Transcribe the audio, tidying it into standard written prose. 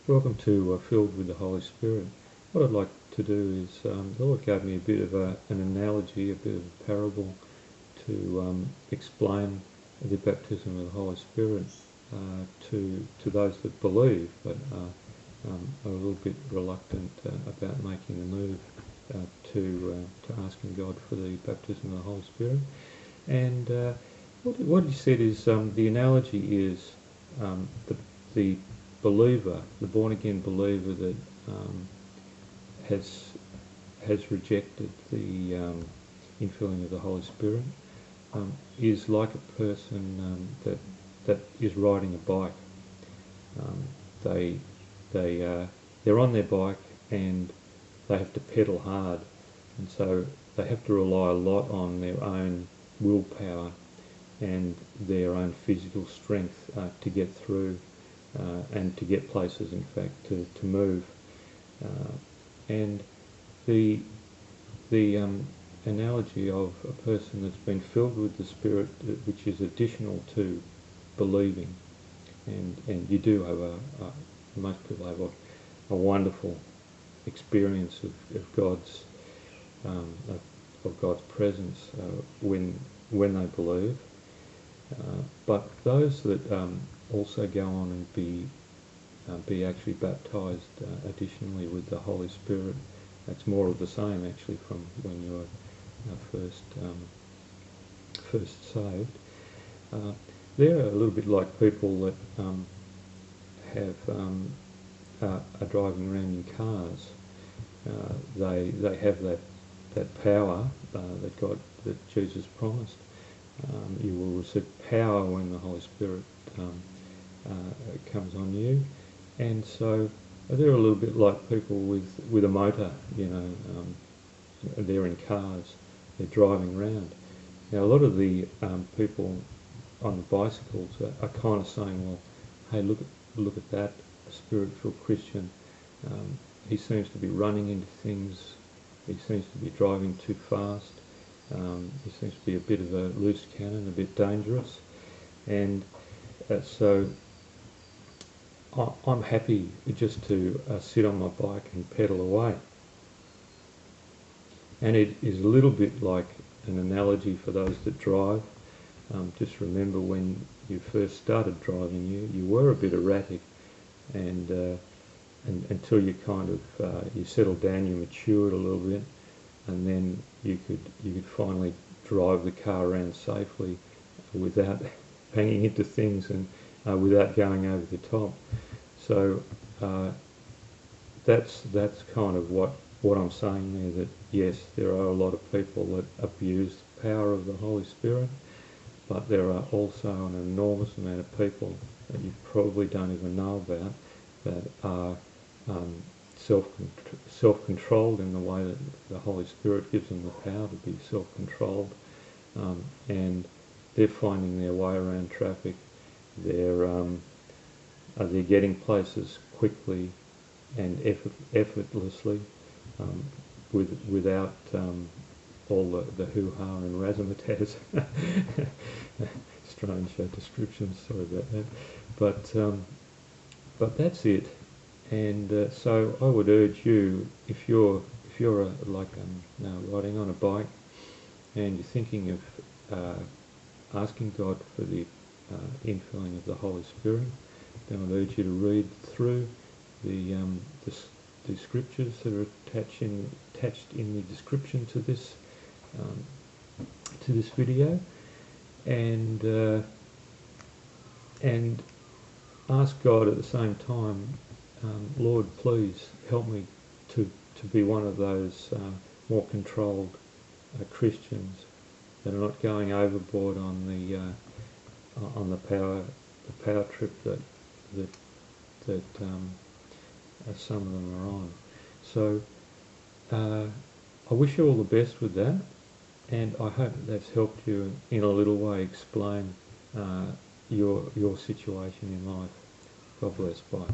Welcome to Filled with the Holy Spirit. What I'd like to do is, the Lord gave me a bit of an analogy, a bit of a parable to explain the baptism of the Holy Spirit to those that believe, but are a little bit reluctant about making the move to asking God for the baptism of the Holy Spirit. And what he said is the analogy is the believer, the born again believer that has rejected the infilling of the Holy Spirit is like a person that is riding a bike. They they're on their bike and they have to pedal hard, and so they have to rely a lot on their own willpower and their own physical strength to get through and to get places, in fact, to move. And the analogy of a person that's been filled with the Spirit, which is additional to believing, and you do have most people have a wonderful experience of God's of God's presence when they believe. But those that also go on and be actually baptised additionally with the Holy Spirit, that's more of the same actually from when you were first saved. They're a little bit like people that are driving around in cars. They have that power that Jesus promised. You will receive power when the Holy Spirit comes on you, and so they're a little bit like people with a motor. They're in cars, they're driving around. Now a lot of the people on bicycles are kind of saying, well, hey, look at that spirit-filled Christian. He seems to be running into things. He seems to be driving too fast. He seems to be a bit of a loose cannon, a bit dangerous. And so I'm happy just to sit on my bike and pedal away. And it is a little bit like an analogy for those that drive. Just remember when you first started driving, you were a bit erratic, and until you kind of you settled down, you matured a little bit, and then you could finally drive the car around safely without banging into things and without going over the top. So that's kind of what I'm saying there, that yes, there are a lot of people that abuse the power of the Holy Spirit, but there are also an enormous amount of people that you probably don't even know about that are self-controlled in the way that the Holy Spirit gives them the power to be self-controlled, and they're finding their way around traffic. They're getting places quickly and effortlessly, without all the hoo-ha and razzmatazz. Strange descriptions, sorry about that. But that's it. And so I would urge you, if you're now riding on a bike and you're thinking of asking God for the infilling of the Holy Spirit, then I'd urge you to read through the scriptures that are attached in the description to this video, and ask God at the same time, Lord, please help me to be one of those more controlled Christians that are not going overboard on the power trip that some of them are on. So I wish you all the best with that, and I hope that's helped you in a little way explain your situation in life. God bless. Bye.